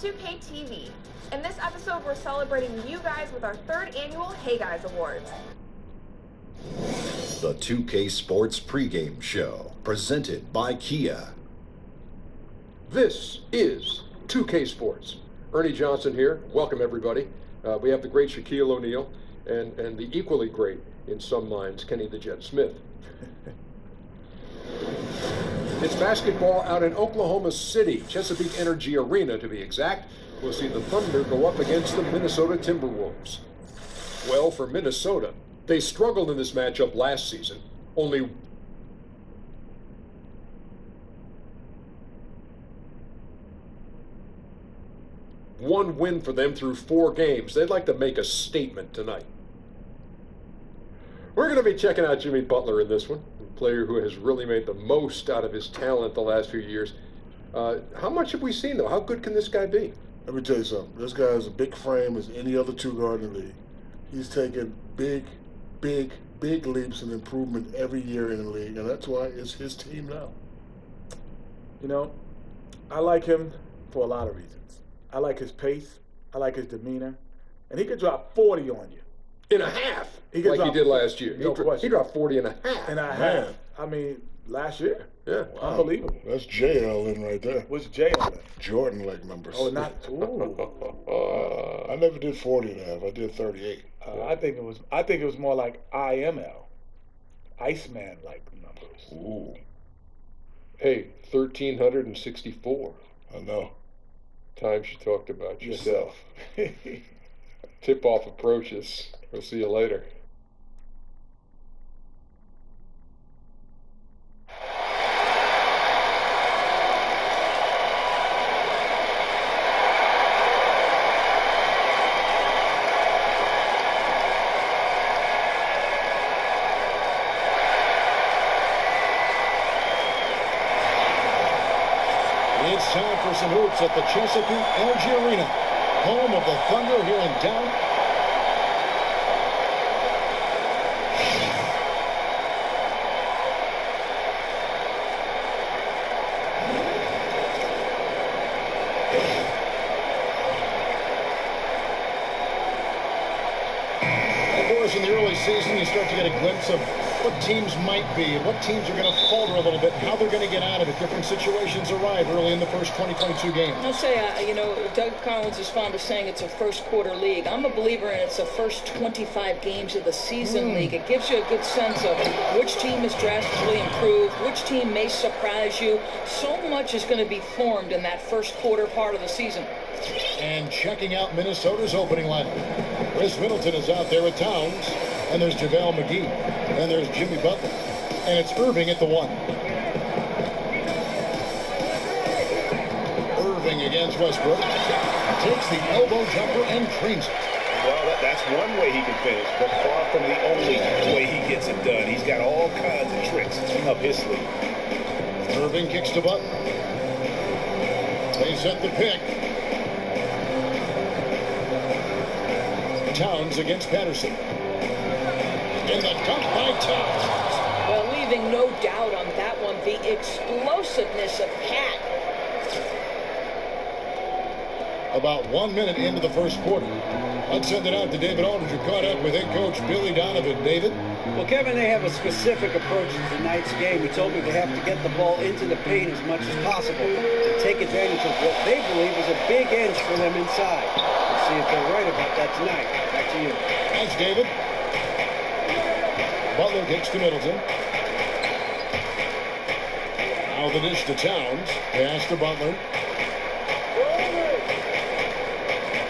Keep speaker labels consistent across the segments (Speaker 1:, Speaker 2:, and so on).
Speaker 1: 2K TV. In this episode, we're celebrating you guys with our 3rd annual Hey Guys Awards.
Speaker 2: The 2K Sports pregame show, presented by Kia.
Speaker 3: This is 2K Sports. Ernie Johnson here. Welcome, everybody. We have the great Shaquille O'Neal and the equally great, in some minds, Kenny the Jet Smith. It's basketball out in Oklahoma City, Chesapeake Energy Arena to be exact. We'll see the Thunder go up against the Minnesota Timberwolves. Well, for Minnesota, they struggled in this matchup last season. Only one win for them through 4 games. They'd like to make a statement tonight. We're going to be checking out Jimmy Butler in this one, a player who has really made the most out of his talent the last few years. How much have we seen, though? How good can this guy be?
Speaker 4: Let me tell you something. This guy has a big frame as any other 2-guard in the league. He's taken big leaps and improvement every year in the league, and that's why it's his team now.
Speaker 5: You know, I like him for a lot of reasons. I like his pace. I like his demeanor. And he could drop 40 on you.
Speaker 3: In a half,
Speaker 5: he
Speaker 3: did last year.
Speaker 5: No question.
Speaker 3: He dropped 40 and a half.
Speaker 5: And a half. I mean, last year.
Speaker 3: Yeah.
Speaker 5: Wow. Unbelievable.
Speaker 4: That's JL in right there.
Speaker 5: What's JL in?
Speaker 4: Jordan leg numbers.
Speaker 5: Oh, not. Ooh.
Speaker 4: I never did 40 and a half. I did 38.
Speaker 5: I think it was more like IML. Iceman like numbers.
Speaker 3: Ooh. Hey, 1,364.
Speaker 4: I know.
Speaker 3: Times you talked about yourself. Tip-off approaches. We'll see you later.
Speaker 6: It's time for some hoops at the Chesapeake Energy Arena, home of the Thunder here in downtown. In the early season, you start to get a glimpse of what teams might be and what teams are going to falter a little bit, how they're going to get out of it. Different situations arrive early in the first 2022 game.
Speaker 7: I'll say, Doug Collins is fond of saying it's a first quarter league. I'm a believer in it's the first 25 games of the season league. It gives you a good sense of which team has drastically improved, which team may surprise you. So much is going to be formed in that first quarter part of the season.
Speaker 6: And checking out Minnesota's opening lineup. Chris Middleton is out there with Towns. And there's JaVale McGee. And there's Jimmy Butler. And it's Irving at the 1. Irving against Westbrook. Takes the elbow jumper and drains it.
Speaker 8: Well, that's one way he can finish, but far from the only way he gets it done. He's got all kinds of tricks up his sleeve.
Speaker 6: Irving kicks to Butler. They set the pick. Towns against Patterson. And the dunk by Towns.
Speaker 7: Well, leaving no doubt on that one, the explosiveness of Pat.
Speaker 6: About 1 minute into the first quarter. I'd send it out to David Aldridge, who caught up with head coach Billy Donovan. David?
Speaker 9: Well, Kevin, they have a specific approach to tonight's game. He told me they have to get the ball into the paint as much as possible to take advantage of what they believe is a big inch for them inside. We'll see if they're right about that tonight. Back to you.
Speaker 6: Thanks, David. Butler kicks to Middleton. Now the dish to Towns. Pass to Butler.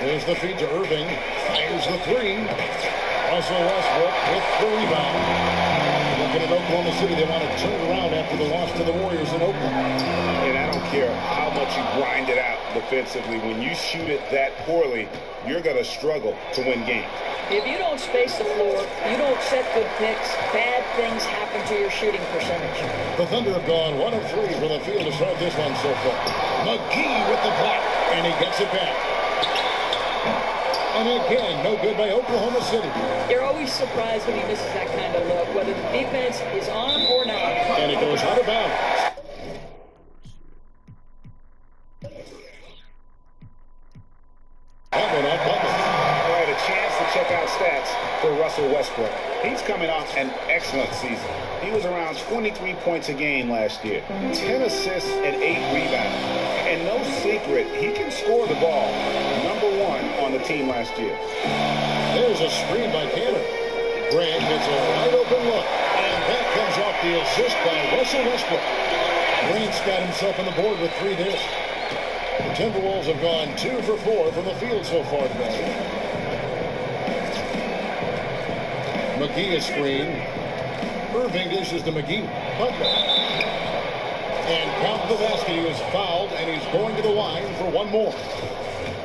Speaker 6: There's the feed to Irving. Fires the 3. Russell Westbrook with the rebound. Looking at Oklahoma City, they want to turn it around after the loss to the Warriors in Oakland.
Speaker 8: And I don't care how much you grind it out defensively. When you shoot it that poorly, you're going to struggle to win games.
Speaker 7: If you don't space the floor, you don't set good picks, bad things happen to your shooting percentage.
Speaker 6: The Thunder have gone 1 of 3 from the field to start this one so far. McGee with the block, and he gets it back. And again, no good by Oklahoma City.
Speaker 7: You're always surprised when he misses that kind of look, whether the defense is on or not.
Speaker 6: And it goes out of bounds.
Speaker 8: Russell Westbrook. He's coming off an excellent season. He was around 23 points a game last year, 10 assists and 8 rebounds. And no secret, he can score the ball. #1 on the team last year.
Speaker 6: There's a screen by Cantor. Grant gets a wide open look, and that comes off the assist by Russell Westbrook. Grant's got himself on the board with 3 dishes. The Timberwolves have gone 2 for 4 from the field so far today. McGee is screen. Irving dishes to McGee. Butler. And count the basket. He was fouled, and he's going to the line for 1 more.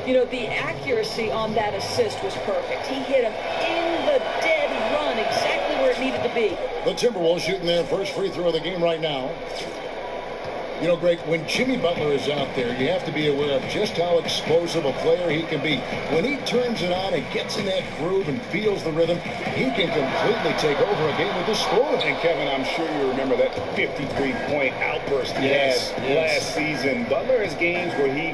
Speaker 7: You know, the accuracy on that assist was perfect. He hit him in the dead run, exactly where it needed to be.
Speaker 6: The Timberwolves shooting their first free throw of the game right now. You know, Greg, when Jimmy Butler is out there, you have to be aware of just how explosive a player he can be. When he turns it on and gets in that groove and feels the rhythm, he can completely take over a game with his scoring.
Speaker 8: And Kevin, I'm sure you remember that 53-point outburst he had last season. Butler has games where he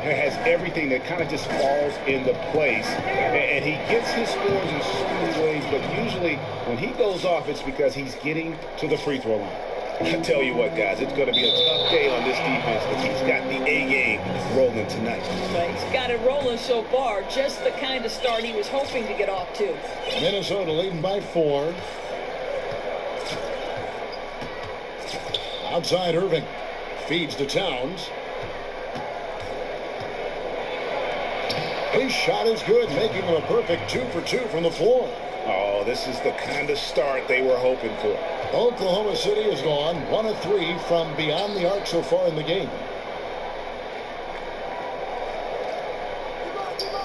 Speaker 8: has everything that kind of just falls into place. And he gets his scores in so many ways, but usually when he goes off, it's because he's getting to the free throw line. I tell you what, guys, it's going to be a tough day on this defense, but he's got the A-game rolling tonight.
Speaker 7: But he's got it rolling so far, just the kind of start he was hoping to get off to.
Speaker 6: Minnesota leading by 4. Outside Irving. Feeds to Towns. His shot is good, making him a perfect 2 for 2 from the floor.
Speaker 8: Oh, this is the kind of start they were hoping for.
Speaker 6: Oklahoma City has gone 1 of 3 from beyond the arc so far in the game.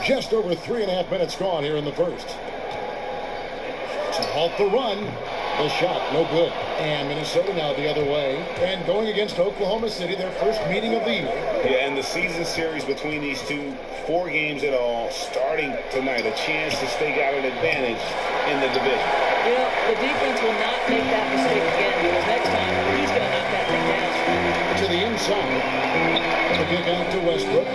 Speaker 6: Just over 3.5 minutes gone here in the first. To halt the run. The shot, no good. And Minnesota now the other way. And going against Oklahoma City, their first meeting of the year.
Speaker 8: Yeah, and the season series between these two, 4 games in all, starting tonight. A chance to stake out an advantage in the division.
Speaker 7: You know, the defense will not make that mistake again, because next time he's going to knock that thing down.
Speaker 6: To the inside. The kick out to Westbrook.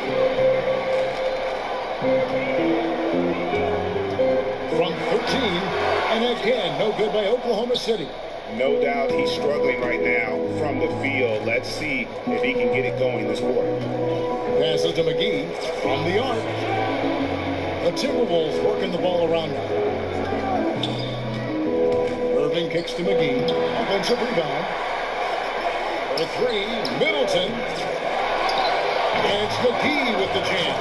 Speaker 6: From 13. And again, no good by Oklahoma City.
Speaker 8: No doubt he's struggling right now from the field. Let's see if he can get it going this quarter.
Speaker 6: Passes to McGee from the arc. The Timberwolves working the ball around now. Irving kicks to McGee. Offensive rebound. For 3, Middleton. And it's McGee with the jam.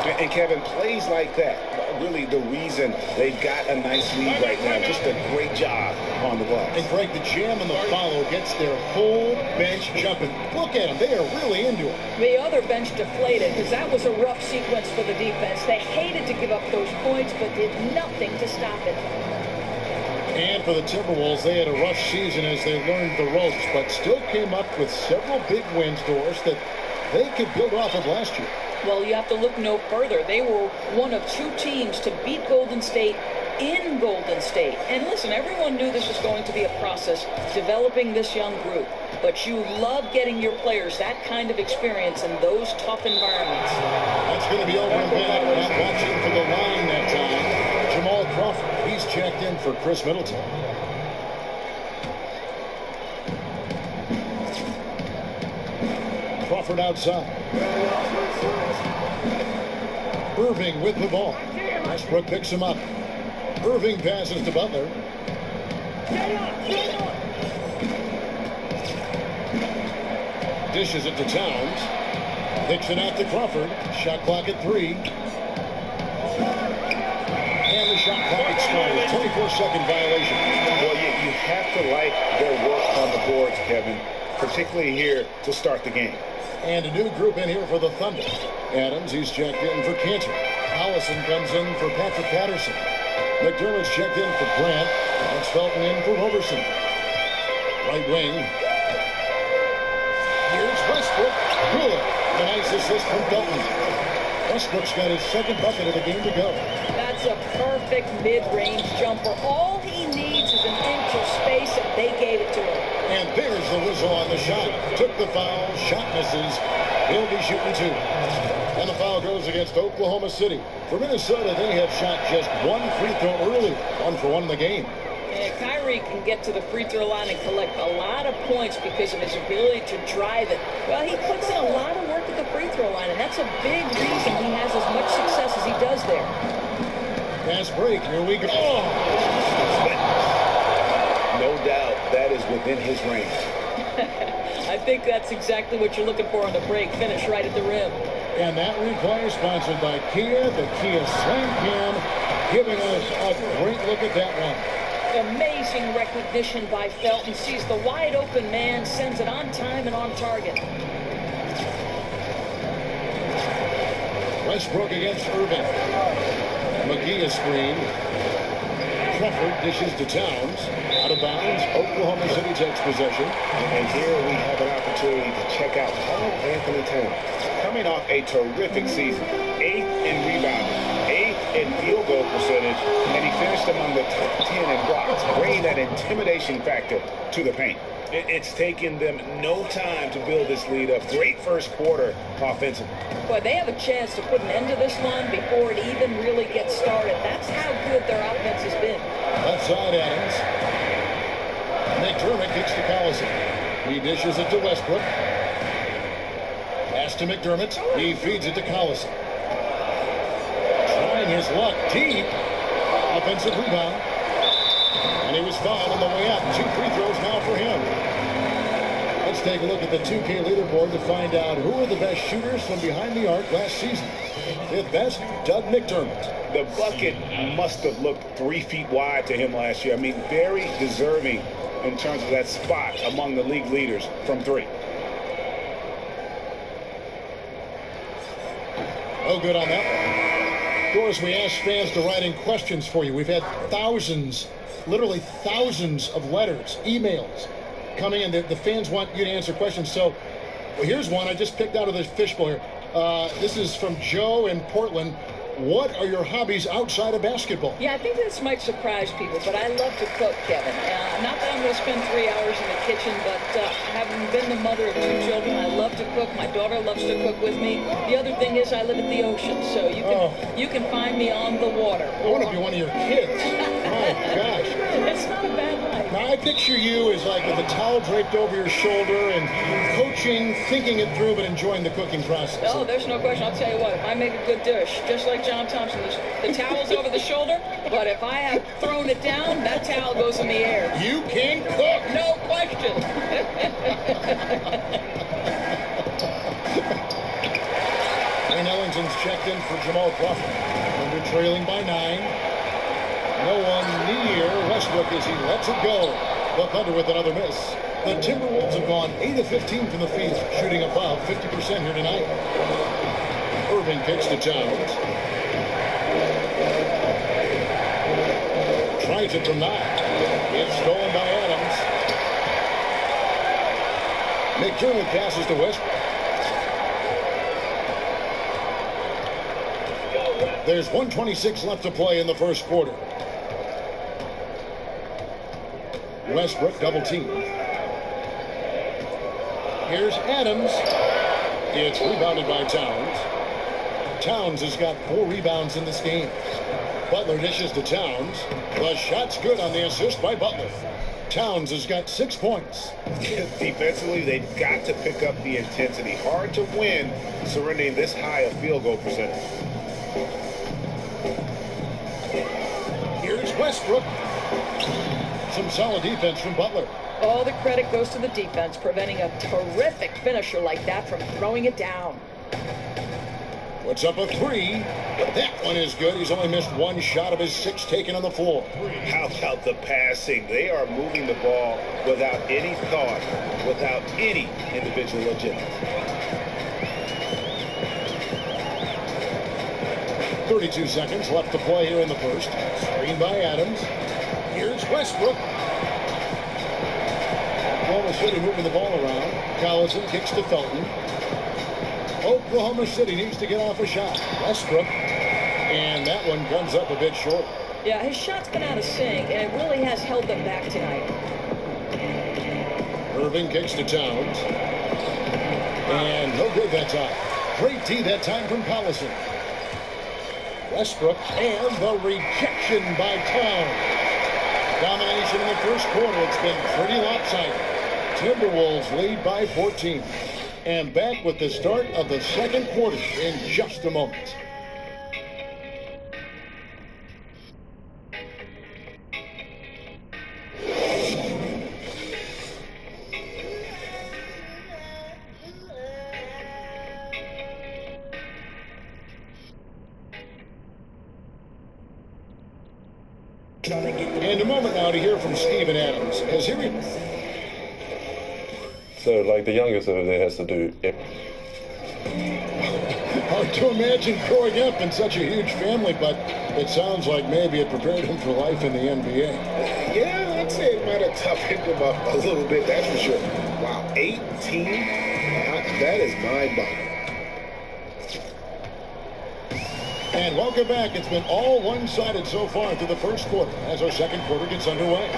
Speaker 8: And Kevin, plays like that, really the reason they've got a nice lead right now. Just a great job on the glass.
Speaker 6: And Greg, the jam and the follow gets their whole bench jumping. Look at them. They are really into it.
Speaker 7: The other bench deflated, because that was a rough sequence for the defense. They hated to give up those points, but did nothing to stop it.
Speaker 6: And for the Timberwolves, they had a rough season as they learned the ropes, but still came up with several big wins, Doris, that they could build off of last year.
Speaker 7: Well, you have to look no further. They were one of 2 teams to beat Golden State in Golden State. And listen, everyone knew this was going to be a process, developing this young group. But you love getting your players that kind of experience in those tough environments.
Speaker 6: That's going to be over and back. Not watching for the line that time. Jamal Crawford, he's checked in for Chris Middleton. Crawford outside. Irving with the ball. Westbrook picks him up. Irving passes to Butler. Dishes it to Towns. Kicks it out to Crawford. Shot clock at 3. And the shot clock expires. 24-second violation.
Speaker 8: Well, you have to like their work on the boards, Kevin, particularly here to start the game.
Speaker 6: And a new group in here for the Thunder. Adams, he's checked in for Cantor. Allison comes in for Patrick Patterson. McDermott's checked in for Grant. Alex Felton in for Roberson. Right wing. Here's Westbrook. Good. A nice assist from Felton. Westbrook's got his second bucket of the game to go.
Speaker 7: That's a perfect mid-range jumper. All he needs is an inch of space, and they gave it to him.
Speaker 6: And There's the whistle on the shot. Took the foul. Shot misses. He'll be shooting 2. And the foul goes against Oklahoma City. For Minnesota, they have shot just 1 free throw early. 1 for 1 in the game.
Speaker 7: And Kyrie can get to the free throw line and collect a lot of points because of his ability to drive it. Well, he puts in a lot of work at the free throw line, and that's a big reason he has as much success as he does there.
Speaker 6: Fast break. Here we go.
Speaker 8: No doubt that is within his range.
Speaker 7: I think that's exactly what you're looking for on the break. Finish right at the rim.
Speaker 6: And that replay is sponsored by Kia, the Kia Slam Cam, giving us a great look at that one.
Speaker 7: Amazing recognition by Felton. Sees the wide open man, sends it on time and on target.
Speaker 6: Westbrook against Irving. McGee a screen. Crawford dishes to Towns. Out of bounds. Oklahoma City takes possession.
Speaker 8: And here we have an opportunity to check out Carl Anthony Towns. Coming off a terrific season. 8th in rebounding. 8th in field goal percentage. And he finished among the top 10 in blocks, bringing that intimidation factor to the paint. It's taken them no time to build this lead up. Great first quarter offensively.
Speaker 7: Boy, they have a chance to put an end to this one before it even really gets started. That's how good their offense has been.
Speaker 6: Left side Adams. McDermott kicks to Collison. He dishes it to Westbrook. Pass to McDermott. He feeds it to Collison. Trying his luck deep. Offensive rebound. And he was fouled on the way up. 2 free throws now for him. Let's take a look at the 2K leaderboard to find out who are the best shooters from behind the arc last season. 5th best, Doug McDermott.
Speaker 8: The bucket must have looked 3 feet wide to him last year. I mean, very deserving in terms of that spot among the league leaders from 3.
Speaker 6: Oh, good on that one. Of course, we asked fans to write in questions for you. We've had thousands, literally thousands of letters, emails coming in. The fans want you to answer questions. So here's one I just picked out of the fishbowl here. This is from Joe in Portland. What are your hobbies outside of basketball?
Speaker 7: Yeah, I think this might surprise people, but I love to cook, Kevin. Not that I'm going to spend 3 hours in the kitchen, but having been the mother of 2 children, I love to cook. My daughter loves to cook with me. The other thing is I live at the ocean, so you can find me on the water.
Speaker 6: I want to be one of your kids. My gosh.
Speaker 7: It's not a bad life.
Speaker 6: Now, I picture you as like with a towel draped over your shoulder and coaching, thinking it through, but enjoying the cooking process.
Speaker 7: Oh, there's no question. I'll tell you what, if I make a good dish, just like John Thompson, the towel's over the shoulder, but if I have thrown it down, that towel goes in the air.
Speaker 6: You can cook!
Speaker 7: No question.
Speaker 6: Wayne Ellington's checked in for Jamal Crawford. Thunder trailing by 9. No one near Westbrook as he lets it go. The Thunder with another miss. The Timberwolves have gone 8 of 15 from the field, shooting above 50% here tonight. Irving kicks to Towns. Tries it from 9. It's stolen by Adams. McDermott passes to Westbrook. There's 1:26 left to play in the first quarter. Westbrook double team. Here's Adams. It's rebounded by Towns. Towns has got 4 rebounds in this game. Butler dishes to Towns. The shot's good on the assist by Butler. Towns has got 6 points.
Speaker 8: Defensively, they've got to pick up the intensity. Hard to win surrendering this high a field goal percentage.
Speaker 6: Here's Westbrook. Some solid defense from Butler.
Speaker 7: All the credit goes to the defense, preventing a terrific finisher like that from throwing it down.
Speaker 6: Puts up a 3. That one is good. He's only missed 1 shot of his 6 taken on the floor.
Speaker 8: How about the passing? They are moving the ball without any thought, without any individual agenda.
Speaker 6: 32 seconds left to play here in the first. Screen by Adams. Here's Westbrook. Oklahoma City moving the ball around. Collison kicks to Felton. Oklahoma City needs to get off a shot. Westbrook. And that one comes up a bit short.
Speaker 7: Yeah, his shot's been out of sync, and it really has held them back tonight.
Speaker 6: Irving kicks to Towns. And no good that time. Great D that time from Collison. Westbrook and the rejection by Towns. Domination in the first quarter. It's been pretty lopsided. Timberwolves lead by 14. And back with the start of the second quarter in just a moment. And a moment now to hear from Steven Adams as he
Speaker 10: So, like, the youngest of it has to do it.
Speaker 6: Hard to imagine growing up in such a huge family, but it sounds like maybe it prepared him for life in the NBA.
Speaker 8: Yeah, I'd say it might have toughened him up a little bit, that's for sure. Wow, 18? That is mind-boggling.
Speaker 6: And welcome back. It's been all one-sided so far through the first quarter as our second quarter gets underway.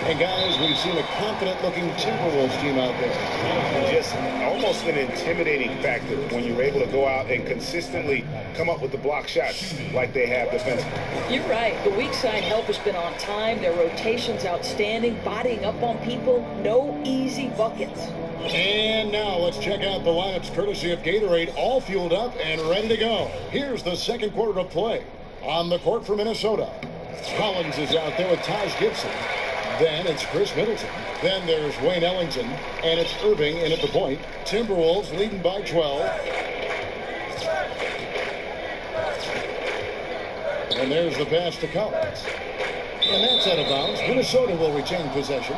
Speaker 6: And guys, we've seen a confident-looking Timberwolves team out there.
Speaker 8: Just almost an intimidating factor when you're able to go out and consistently come up with the block shots like they have defensively.
Speaker 7: You're right. The weak side help has been on time. Their rotation's outstanding. Bodying up on people. No easy buckets.
Speaker 6: And now let's check out the lineups courtesy of Gatorade, all fueled up and ready to go. Here's the second quarter of play. On the court for Minnesota, Collins is out there with Taj Gibson. Then it's Chris Middleton. Then there's Wayne Ellington. And it's Irving in at the point. Timberwolves leading by 12. And there's the pass to Collins. And that's out of bounds. Minnesota will retain possession.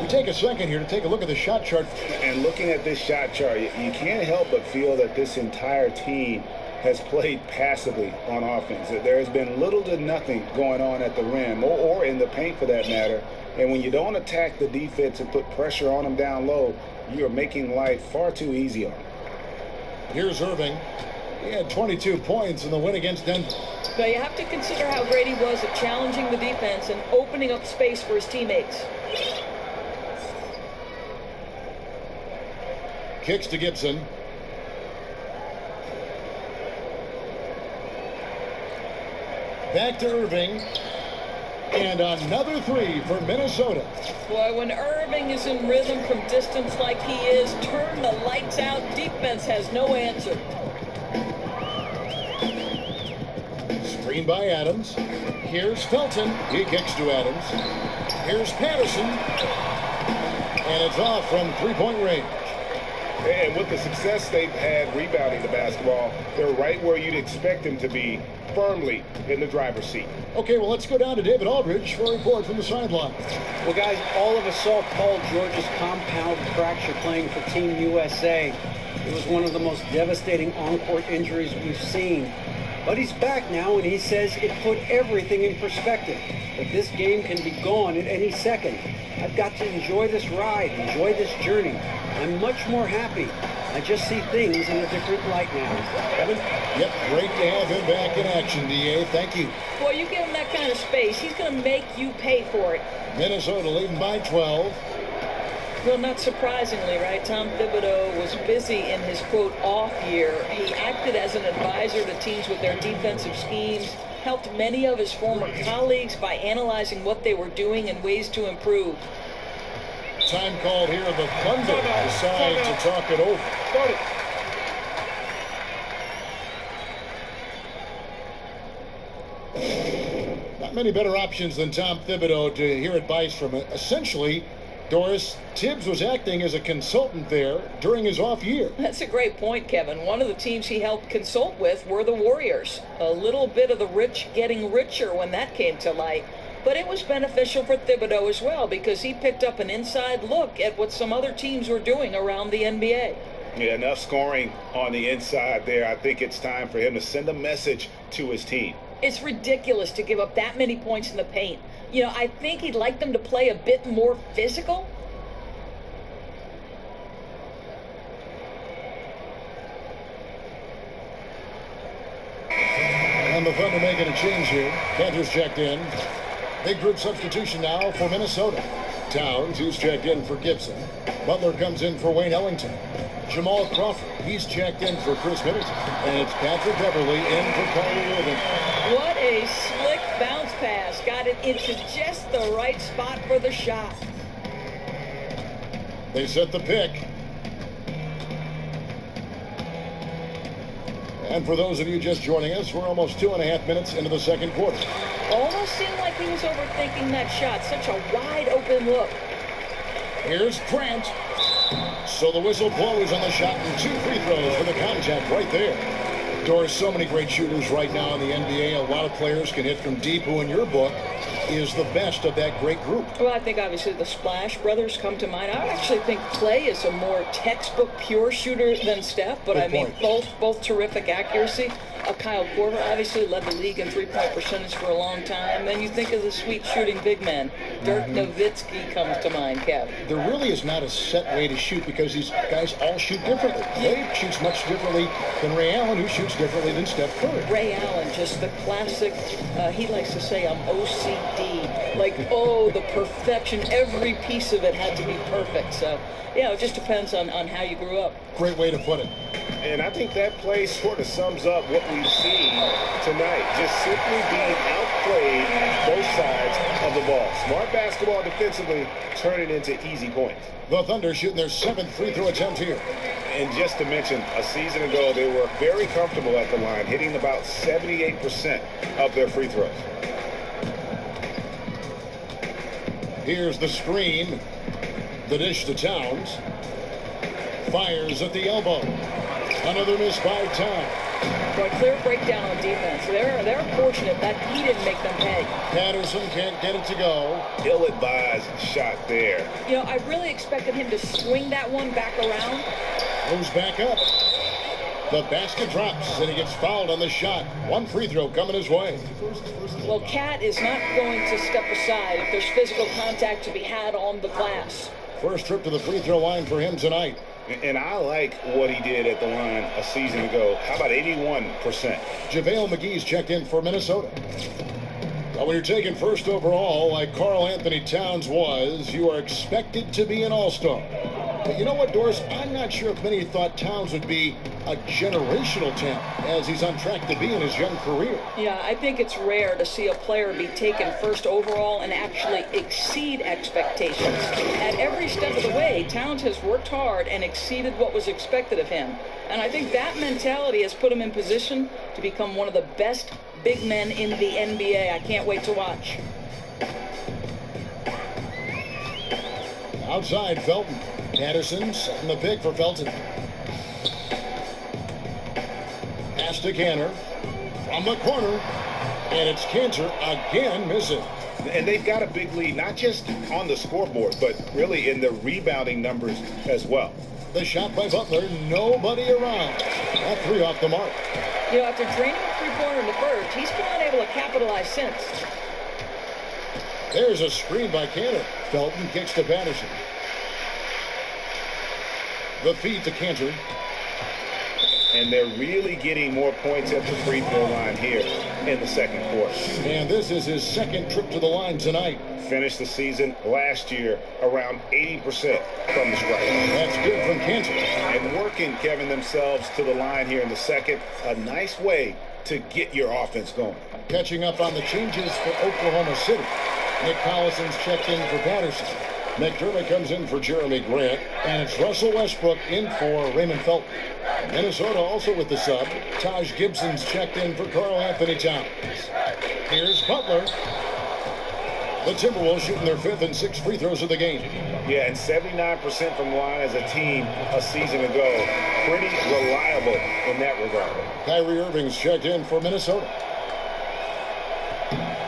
Speaker 6: We take a second here to take a look at the shot chart.
Speaker 8: And looking at this shot chart, you can't help but feel that this entire team has played passively on offense. There has been little to nothing going on at the rim or in the paint for that matter. And when you don't attack the defense and put pressure on them down low, you are making life far too easy on them.
Speaker 6: Here's Irving. He had 22 points in the win against Denver.
Speaker 7: Now you have to consider how great he was at challenging the defense and opening up space for his teammates.
Speaker 6: Kicks to Gibson. Back to Irving. And another three for Minnesota.
Speaker 7: Boy, when Irving is in rhythm from distance like he is, turn the lights out. Defense has no answer.
Speaker 6: Screen by Adams. Here's Felton. He kicks to Adams. Here's Patterson. And it's off from three-point range.
Speaker 8: And with the success they've had rebounding the basketball, they're right where you'd expect them to be, firmly in the driver's seat.
Speaker 6: Okay, well, let's go down to David Aldridge for a report from the sideline.
Speaker 9: Well, guys, all of us saw Paul George's compound fracture playing for Team USA. It was one of the most devastating on-court injuries we've seen. But he's back now, and he says it put everything in perspective. That this game can be gone at any second. I've got to enjoy this ride, enjoy this journey. I'm much more happy. I just see things in a different light now. Kevin?
Speaker 6: Yep, great to have him back in action, D.A. Thank you.
Speaker 7: Boy, you give him that kind of space, he's going to make you pay for it.
Speaker 6: Minnesota leading by 12.
Speaker 7: Well, not surprisingly, right? Tom Thibodeau was busy in his, quote, off year. He acted as an advisor to teams with their defensive schemes, helped many of his former colleagues by analyzing what they were doing and ways to improve.
Speaker 6: Time called here. The Thunder decide to talk it over. Not many better options than Tom Thibodeau to hear advice from. Essentially, Doris, Tibbs was acting as a consultant there during his off year.
Speaker 7: That's a great point, Kevin. One of the teams he helped consult with were the Warriors. A little bit of the rich getting richer when that came to light. But it was beneficial for Thibodeau as well because he picked up an inside look at what some other teams were doing around the NBA.
Speaker 8: Yeah, enough scoring on the inside there. I think it's time for him to send a message to his team.
Speaker 7: It's ridiculous to give up that many points in the paint. You know, I think he'd like them to play a bit more physical.
Speaker 6: And the Thunder making a change here. Panthers checked in. Big group substitution now for Minnesota. Towns, who's checked in for Gibson. Butler comes in for Wayne Ellington. Jamal Crawford, he's checked in for Chris Middleton. And it's Patrick Beverly in for Kyrie Irving.
Speaker 7: What a slick bounce pass. Got it into just the right spot for the shot.
Speaker 6: They set the pick. And for those of you just joining us, we're almost 2.5 minutes into the second quarter.
Speaker 7: Almost seemed like he was overthinking that shot. Such a wide open look.
Speaker 6: Here's Grant. So the whistle blows on the shot and 2 free throws for the contact right there. Doris, so many great shooters right now in the NBA. A lot of players can hit from deep, who in your book is the best of that great group.
Speaker 7: Well, I think obviously the Splash Brothers come to mind. I actually think Clay is a more textbook pure shooter than Steph, but I mean both terrific accuracy. Kyle Korver obviously led the league in three-point percentage for a long time. Then you think of the sweet shooting big men. Dirk Nowitzki comes to mind, Kev.
Speaker 6: There really is not a set way to shoot because these guys all shoot differently. Clay shoots much differently than Ray Allen, who shoots differently than Steph Curry.
Speaker 7: Ray Allen, just the classic, he likes to say I'm OCD. Like, oh, the perfection. Every piece of it had to be perfect. So, yeah, it just depends on how you grew up.
Speaker 6: Great way to put it.
Speaker 8: And I think that play sort of sums up what we've seen tonight. Just simply being outplayed both sides of the ball. Smart basketball defensively, turning into easy points.
Speaker 6: The Thunder shooting their 7th free throw attempt here.
Speaker 8: And just to mention, a season ago, they were very comfortable at the line, hitting about 78% of their free throws.
Speaker 6: Here's the screen. The dish to Towns. Fires at the elbow. Another miss by Towns.
Speaker 7: Well, clear breakdown on defense. They're fortunate that he didn't make them pay.
Speaker 6: Patterson can't get it to go.
Speaker 8: Ill-advised shot there.
Speaker 7: You know, I really expected him to swing that one back around.
Speaker 6: Goes back up. The basket drops, and he gets fouled on the shot. 1 free throw coming his way.
Speaker 7: Well, Cat is not going to step aside if there's physical contact to be had on the glass.
Speaker 6: First trip to the free throw line for him tonight.
Speaker 8: And I like what he did at the line a season ago. How about 81%?
Speaker 6: JaVale McGee's checked in for Minnesota. Now, when you're taken first overall, like Karl Anthony Towns was, you are expected to be an all-star. But you know what, Doris? I'm not sure if many thought Towns would be a generational talent, as he's on track to be in his young career.
Speaker 7: Yeah, I think it's rare to see a player be taken first overall and actually exceed expectations. At every step of the way, Towns has worked hard and exceeded what was expected of him. And I think that mentality has put him in position to become one of the best big men in the NBA. I can't wait to watch.
Speaker 6: Outside, Felton. Patterson setting the pick for Felton. Pass to Cantor from the corner, and it's Cantor again missing.
Speaker 8: And they've got a big lead, not just on the scoreboard, but really in the rebounding numbers as well.
Speaker 6: The shot by Butler, nobody around. That 3 off the mark.
Speaker 7: You know, after draining a three-pointer in the first, he's been unable to capitalize since.
Speaker 6: There's a screen by Cantor. Felton kicks to Patterson. The feed to Cantor.
Speaker 8: And they're really getting more points at the free throw line here in the second quarter.
Speaker 6: And this is his 2nd trip to the line tonight.
Speaker 8: Finished the season last year around 80% from the stripe.
Speaker 6: That's good from Cantor.
Speaker 8: And working, Kevin, themselves to the line here in the second. A nice way to get your offense going.
Speaker 6: Catching up on the changes for Oklahoma City. Nick Collison's checked in for Patterson. McDermott comes in for Jeremy Grant, and it's Russell Westbrook in for Raymond Felton. Minnesota also with the sub. Taj Gibson's checked in for Karl Anthony Towns. Here's Butler. The Timberwolves shooting their 5th and 6th free throws of the game.
Speaker 8: Yeah, and 79% from the line as a team a season ago. Pretty reliable in that regard.
Speaker 6: Kyrie Irving's checked in for Minnesota.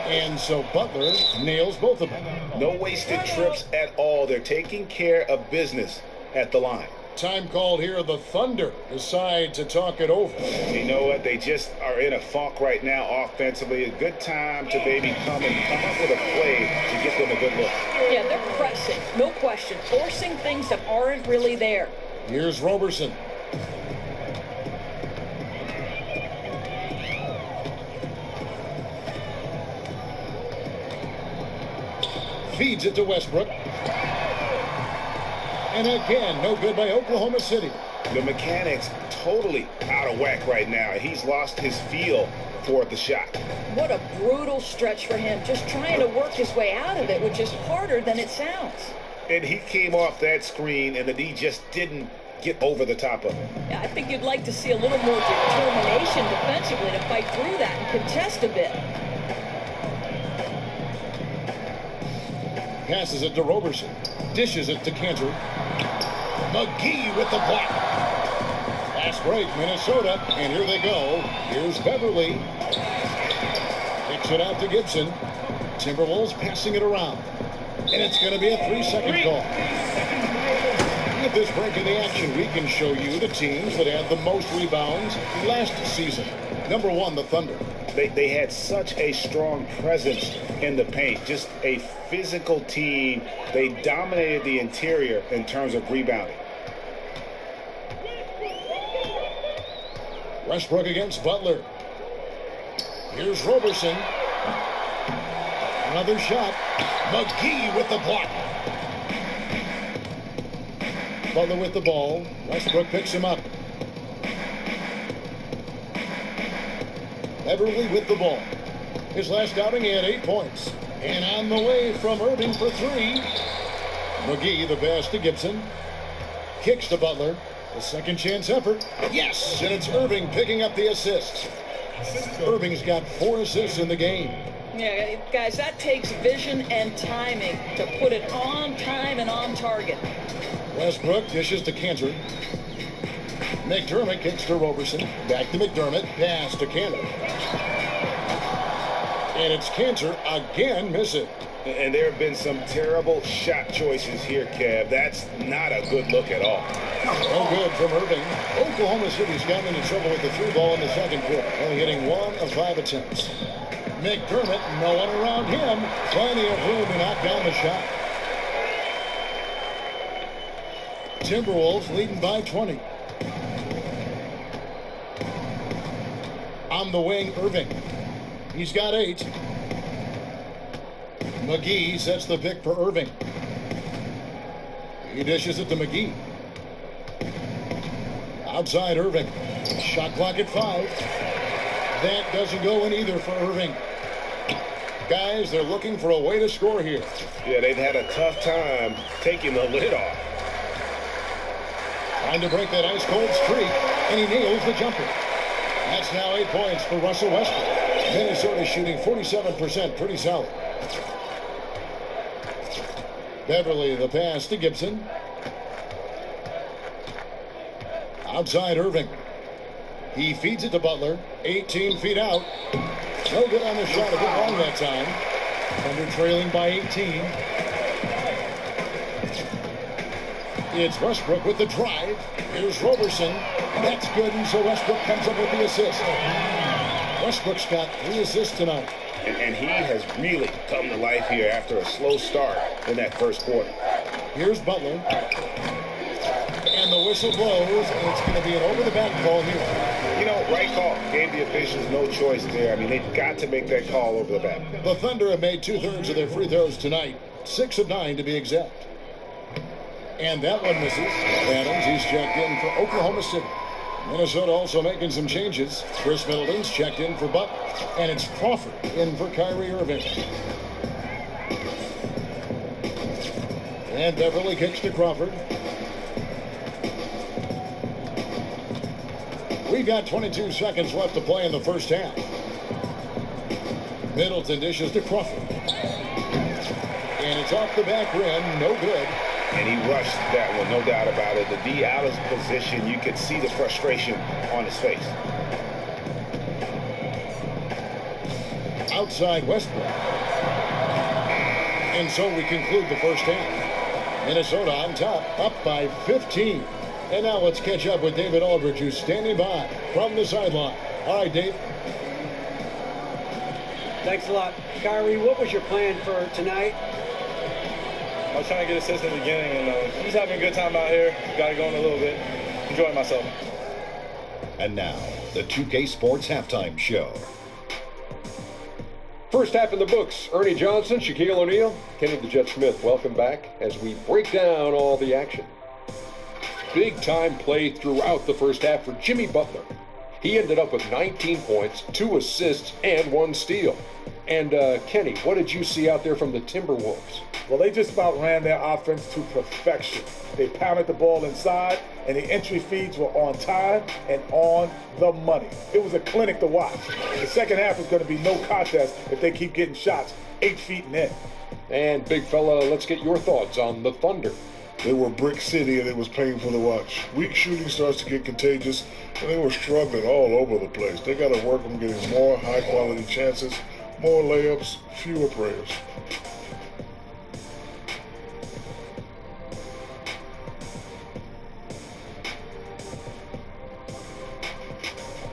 Speaker 6: And so Butler nails both of them.
Speaker 8: No wasted trips at all. They're taking care of business at the line.
Speaker 6: Time called here. The Thunder decide to talk it over.
Speaker 8: You know what? They just are in a funk right now offensively. A good time to maybe come up with a play to get them a good look.
Speaker 7: Yeah, they're pressing, no question, forcing things that aren't really there.
Speaker 6: Here's Roberson. feeds it to Westbrook. And again, no good by Oklahoma City.
Speaker 8: The mechanics totally out of whack right now. He's lost his feel for the shot.
Speaker 7: What a brutal stretch for him, just trying to work his way out of it, which is harder than it sounds.
Speaker 8: And he came off that screen, and the D just didn't get over the top of it.
Speaker 7: Yeah, I think you'd like to see a little more determination defensively to fight through that and contest a bit.
Speaker 6: Passes it to Roberson. Dishes it to Cantor. McGee with the block. Fast break, Minnesota. And here they go. Here's Beverly. Kicks it out to Gibson. Timberwolves passing it around. And it's going to be a 3-second call. With this break in the action, we can show you the teams that had the most rebounds last season. Number 1, the Thunder.
Speaker 8: They had such a strong presence in the paint, just a physical team. They dominated the interior in terms of rebounding.
Speaker 6: Westbrook against Butler. Here's Roberson. Another shot. McGee with the block. Butler with the ball. Westbrook picks him up. Beverly with the ball. His last outing, he had 8 points. And on the way from Irving for 3. McGee, the pass to Gibson. Kicks to Butler. A second chance effort. Yes! And it's Irving picking up the assist. Irving's got 4 assists in the game.
Speaker 7: Yeah, guys, that takes vision and timing to put it on time and on target.
Speaker 6: Westbrook dishes to Cantor. McDermott kicks to Roberson. Back to McDermott. Pass to Cantor. And it's Cantor again missing.
Speaker 8: And there have been some terrible shot choices here, Kev. That's not a good look at all.
Speaker 6: No good from Irving. Oklahoma City's gotten into trouble with the 3 ball in the second quarter, only hitting 1 of 5 attempts. McDermott, no one around him. Plenty of room to knock down the shot. Timberwolves leading by 20. On the wing, Irving. He's got 8. McGee sets the pick for Irving. He dishes it to McGee. Outside Irving. Shot clock at 5. That doesn't go in either for Irving. Guys, they're looking for a way to score here.
Speaker 8: Yeah, they've had a tough time taking the lid off.
Speaker 6: Trying to break that ice-cold streak, and he nails the jumper. That's now 8 points for Russell Westbrook. Minnesota shooting 47%, pretty solid. Beverly, the pass to Gibson. Outside Irving. He feeds it to Butler. 18 feet out. No good on the shot. A bit long that time. Thunder trailing by 18. It's Westbrook with the drive. Here's Roberson. That's good, and so Westbrook comes up with the assist. Westbrook's got 3 assists tonight.
Speaker 8: And he has really come to life here after a slow start in that first quarter.
Speaker 6: Here's Butler. And the whistle blows, and it's going to be an over-the-back call here.
Speaker 8: You know, right call. Gave the officials no choice there. I mean, they've got to make that call over the back.
Speaker 6: The Thunder have made 2/3 of their free throws tonight. 6 of 9 to be exact. And that one misses. Adams, he's checked in for Oklahoma City. Minnesota also making some changes. Chris Middleton's checked in for Butler. And it's Crawford in for Kyrie Irving. And Beverly kicks to Crawford. We've got 22 seconds left to play in the first half. Middleton dishes to Crawford. And it's off the back rim, no good.
Speaker 8: And he rushed that one, no doubt about it. The D out of position, you could see the frustration on his face.
Speaker 6: Outside Westbrook. And so we conclude the first half. Minnesota on top, up by 15. And now let's catch up with David Aldridge, who's standing by from the sideline. All right, Dave.
Speaker 9: Thanks a lot. Kyrie, what was your plan for tonight?
Speaker 10: I was trying to get assists in the beginning, and just having a good time out here. Got it going a little bit. Enjoying myself.
Speaker 2: And now, the 2K Sports Halftime Show.
Speaker 3: First half in the books. Ernie Johnson, Shaquille O'Neal, Kenny the Jet Smith. Welcome back as we break down all the action. Big time play throughout the first half for Jimmy Butler. He ended up with 19 points, 2 assists, and 1 steal. And Kenny, what did you see out there from the Timberwolves?
Speaker 5: Well, they just about ran their offense to perfection. They pounded the ball inside, and the entry feeds were on time and on the money. It was a clinic to watch. The second half is going to be no contest if they keep getting shots 8 feet and in.
Speaker 3: And big fella, let's get your thoughts on the Thunder.
Speaker 4: They were brick city, and it was painful to watch. Weak shooting starts to get contagious, and they were struggling all over the place. They got to work on getting more high-quality chances, more layups, fewer prayers.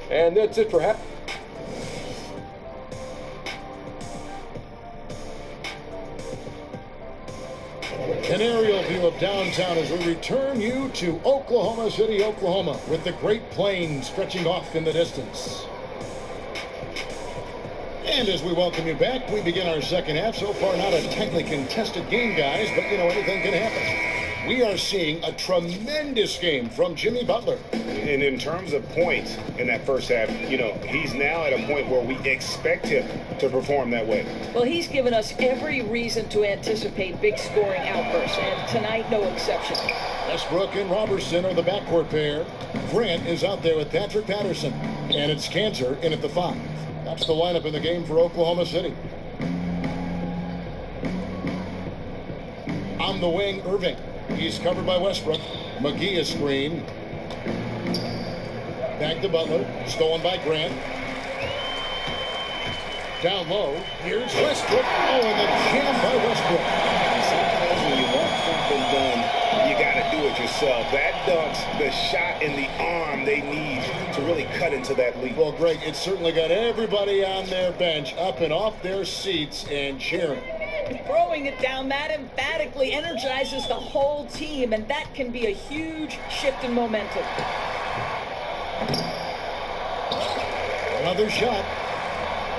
Speaker 3: And that's it for half.
Speaker 6: An aerial view of downtown as we return you to Oklahoma City, Oklahoma, with the Great Plains stretching off in the distance. And as we welcome you back, we begin our second half. So far, not a tightly contested game, guys, but, you know, anything can happen. We are seeing a tremendous game from Jimmy Butler.
Speaker 8: And in terms of points in that first half, you know, he's now at a point where we expect him to perform that way.
Speaker 7: Well, he's given us every reason to anticipate big scoring outbursts, and tonight no exception.
Speaker 6: Westbrook and Robertson are the backcourt pair. Grant is out there with Patrick Patterson, and it's Cantor in at the 5. That's the lineup in the game for Oklahoma City. On the wing, Irving. He's covered by Westbrook. McGee is screen. Back to Butler. Stolen by Grant. Down low. Here's Westbrook. Oh, and the jam by Westbrook.
Speaker 8: Sometimes when you want something done, you got to do it yourself. That dunks the shot in the arm they need to really cut into that lead.
Speaker 6: Well, Greg, it certainly got everybody on their bench up and off their seats and cheering.
Speaker 7: Throwing it down that emphatically energizes the whole team, and that can be a huge shift in momentum.
Speaker 6: Another shot.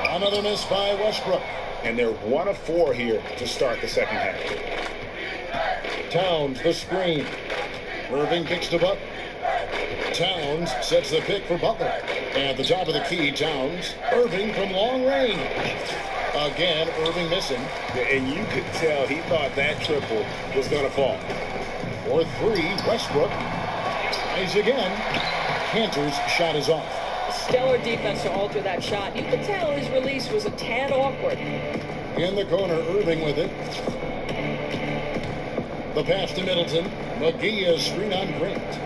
Speaker 6: Another miss by Westbrook.
Speaker 8: And they're 1 of 4 here to start the second half.
Speaker 6: Towns, the screen. Irving kicks to Butler. Towns sets the pick for Butler. At the top of the key, Towns. Irving from long range. Again, Irving missing.
Speaker 8: And you could tell he thought that triple was going to fall.
Speaker 6: For 3, Westbrook. Tries again. Cantor's shot is off.
Speaker 7: Stellar defense to alter that shot. You could tell his release was a tad awkward.
Speaker 6: In the corner, Irving with it. The pass to Middleton. McGee is screen on Grant.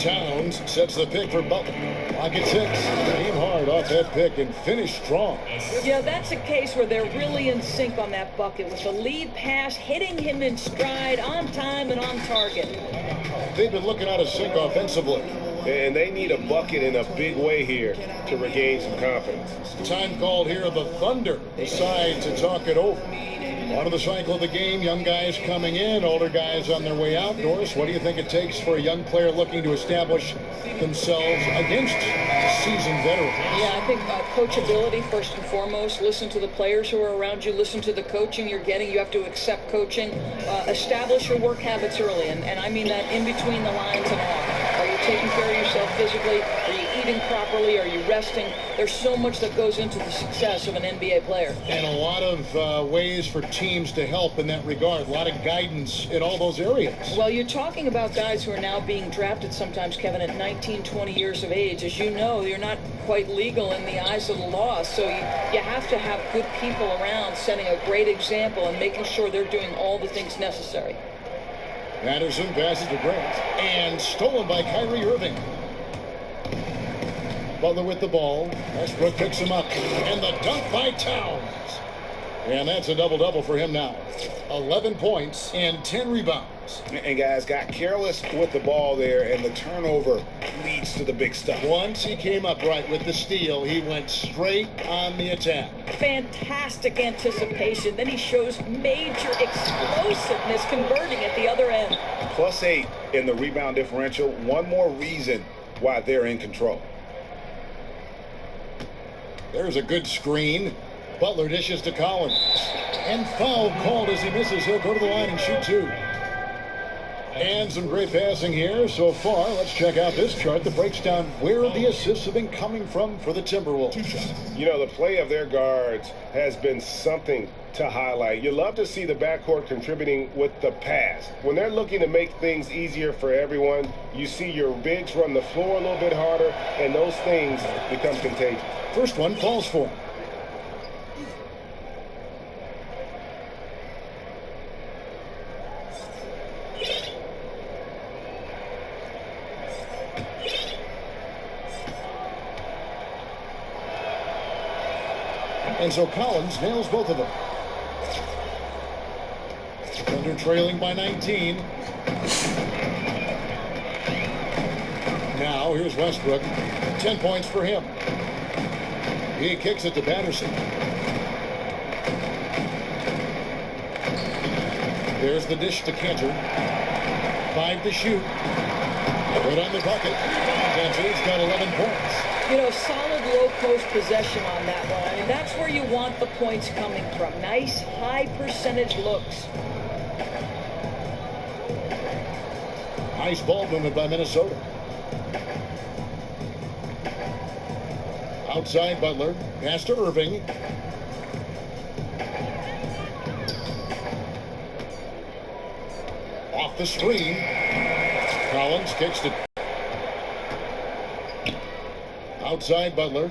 Speaker 6: Towns sets the pick for Butler. Clock at 6. Aim hard off that pick and finish strong.
Speaker 7: Yeah, that's a case where they're really in sync on that bucket with the lead pass hitting him in stride, on time and on target.
Speaker 6: They've been looking out of sync offensively.
Speaker 8: And they need a bucket in a big way here to regain some confidence.
Speaker 6: Time called here. The Thunder decide to talk it over. Part of the cycle of the game, young guys coming in, older guys on their way out. Doris, what do you think it takes for a young player looking to establish themselves against a seasoned veteran?
Speaker 7: Yeah, I think coachability first and foremost. Listen to the players who are around you. Listen to the coaching you're getting. You have to accept coaching. Establish your work habits early, and I mean that in between the lines and off. Are you taking care of yourself physically? Are you eating properly? Are you resting? There's so much that goes into the success of an NBA player.
Speaker 6: And a lot of ways for teams to help in that regard. A lot of guidance in all those areas.
Speaker 7: Well, you're talking about guys who are now being drafted sometimes, Kevin, at 19, 20 years of age. As you know, you're not quite legal in the eyes of the law, so you have to have good people around setting a great example and making sure they're doing all the things necessary.
Speaker 6: Patterson passes to Grant, and stolen by Kyrie Irving. Butler with the ball. Westbrook picks him up, and the dunk by Towns. And that's a double-double for him now. 11 points and 10 rebounds.
Speaker 8: And guys got careless with the ball there, and the turnover leads to the big stuff.
Speaker 6: Once he came up right with the steal, he went straight on the attack.
Speaker 7: Fantastic anticipation. Then he shows major explosiveness converting at the other end.
Speaker 8: +8 in the rebound differential. One more reason why they're in control.
Speaker 6: There's a good screen. Butler dishes to Collins. And foul called as he misses. He'll go to the line and shoot 2. And some great passing here so far. Let's check out this chart that breaks down where the assists have been coming from for the Timberwolves.
Speaker 8: You know, the play of their guards has been something to highlight. You love to see the backcourt contributing with the pass. When they're looking to make things easier for everyone, you see your bigs run the floor a little bit harder, and those things become contagious.
Speaker 6: First one falls for him. And so Collins nails both of them. Thunder trailing by 19. Now here's Westbrook. 10 points for him. He kicks it to Patterson. There's the dish to Cantor. 5 to shoot. Good on the bucket. Cantor's got 11 points.
Speaker 7: You know, solid low post possession on that one. I mean, that's where you want the points coming from. Nice high percentage looks.
Speaker 6: Nice ball movement by Minnesota. Outside Butler. Pass to Irving. Off the screen. Collins kicks to outside Butler.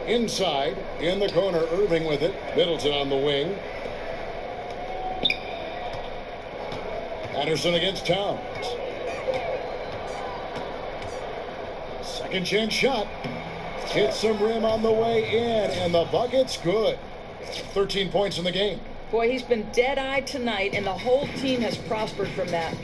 Speaker 6: Inside, in the corner, Irving with it. Middleton on the wing. Patterson against Towns. Second chance shot. Hits some rim on the way in, and the bucket's good. 13 points in the game.
Speaker 7: Boy, he's been dead-eyed tonight, and the whole team has prospered from that.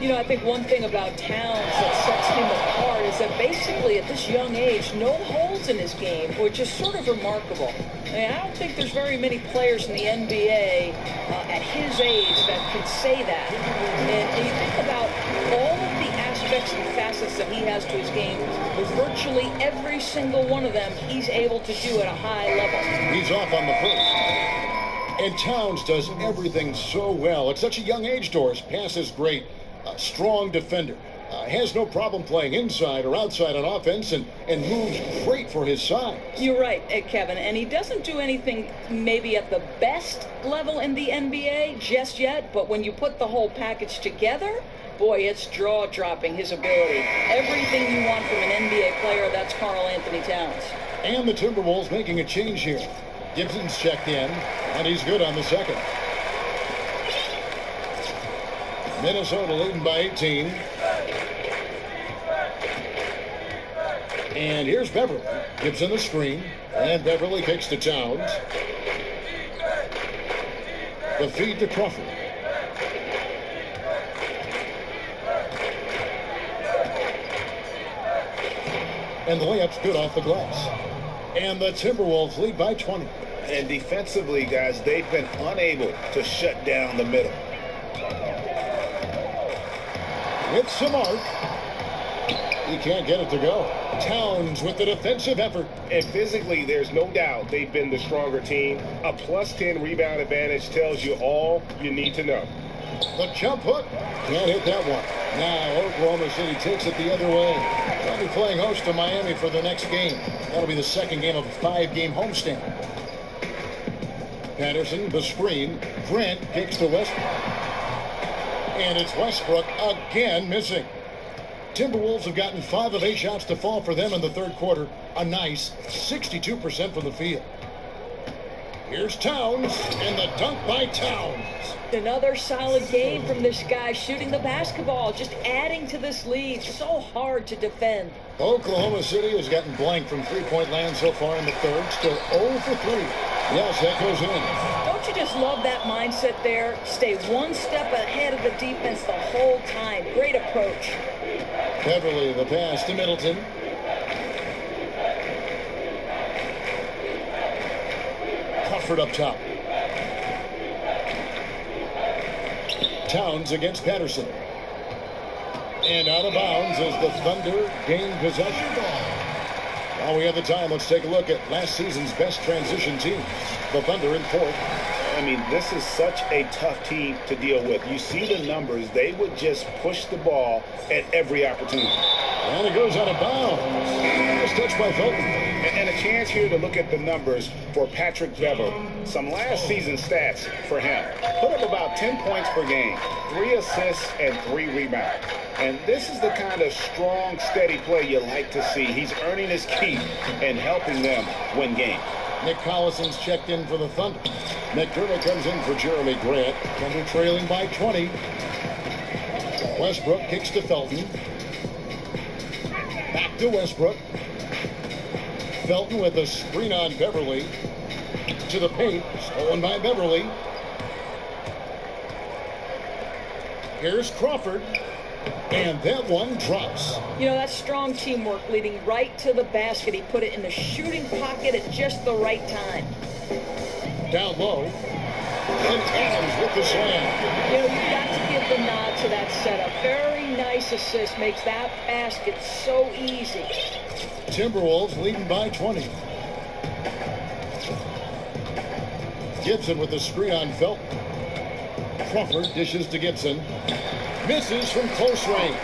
Speaker 7: You know, I think one thing about Towns that sets him apart is that basically at this young age, no holes in his game, which is sort of remarkable. I mean, I don't think there's very many players in the NBA at his age that can say that. And you think about all of the aspects and facets that he has to his game, with virtually every single one of them he's able to do at a high level.
Speaker 6: He's off on the first. And Towns does everything so well. At such a young age, Doris. Pass is great. A strong defender. Has no problem playing inside or outside on offense and moves great for his size.
Speaker 7: You're right, Kevin. And he doesn't do anything maybe at the best level in the NBA just yet. But when you put the whole package together, boy, it's jaw-dropping, his ability. Everything you want from an NBA player, that's Karl Anthony Towns.
Speaker 6: And the Timberwolves making a change here. Gibson's checked in, and he's good on the second. Minnesota leading by 18. And here's Beverly. Gibson the screen, and Beverly kicks to Towns. The feed to Crawford. And the layup's good off the glass. And the Timberwolves lead by 20.
Speaker 8: And defensively, guys, they've been unable to shut down the middle.
Speaker 6: With some arc. He can't get it to go. Towns with the defensive effort.
Speaker 8: And physically, there's no doubt they've been the stronger team. A +10 rebound advantage tells you all you need to know.
Speaker 6: The jump hook. Can't hit that one. Now Oklahoma City takes it the other way. They'll be playing host to Miami for the next game. That'll be the second game of a 5-game homestand. Patterson, the screen. Grant kicks to Westbrook. And it's Westbrook again missing. Timberwolves have gotten 5 of 8 shots to fall for them in the third quarter. A nice 62% from the field. Here's Towns, and the dunk by Towns.
Speaker 7: Another solid game from this guy shooting the basketball, just adding to this lead. So hard to defend.
Speaker 6: Oklahoma City has gotten blank from three-point land so far in the third. Still 0 for 3. Yes, that goes in.
Speaker 7: Don't you just love that mindset there? Stay one step ahead of the defense the whole time. Great approach.
Speaker 6: Beverly, the pass to Middleton. Crawford up top. Towns against Patterson. And out of bounds as the Thunder gain possession. While we have the time, let's take a look at last season's best transition team, the Thunder in fourth.
Speaker 8: I mean, this is such a tough team to deal with. You see the numbers. They would just push the ball at every opportunity.
Speaker 6: And it goes out of bounds. Nice touch by Felton.
Speaker 8: And a chance here to look at the numbers for Patrick Beverley. Some last season stats for him. Put up about 10 points per game, 3 assists, and 3 rebounds. And this is the kind of strong, steady play you like to see. He's earning his keep and helping them win games.
Speaker 6: Nick Collison's checked in for the Thunder. McDermott comes in for Jeremy Grant. Thunder trailing by 20. Westbrook kicks to Felton. Back to Westbrook. Felton with a screen on Beverley. To the paint. Stolen by Beverley. Here's Crawford. And that one drops.
Speaker 7: You know, that's strong teamwork, leading right to the basket. He put it in the shooting pocket at just the right time.
Speaker 6: Down low. And Adams with the slam.
Speaker 7: You know, you've got to give the nod to that setup. Very nice assist. Makes that basket so easy.
Speaker 6: Timberwolves leading by 20. Gibson with the screen on Felton. Crawford dishes to Gibson. Misses from close range.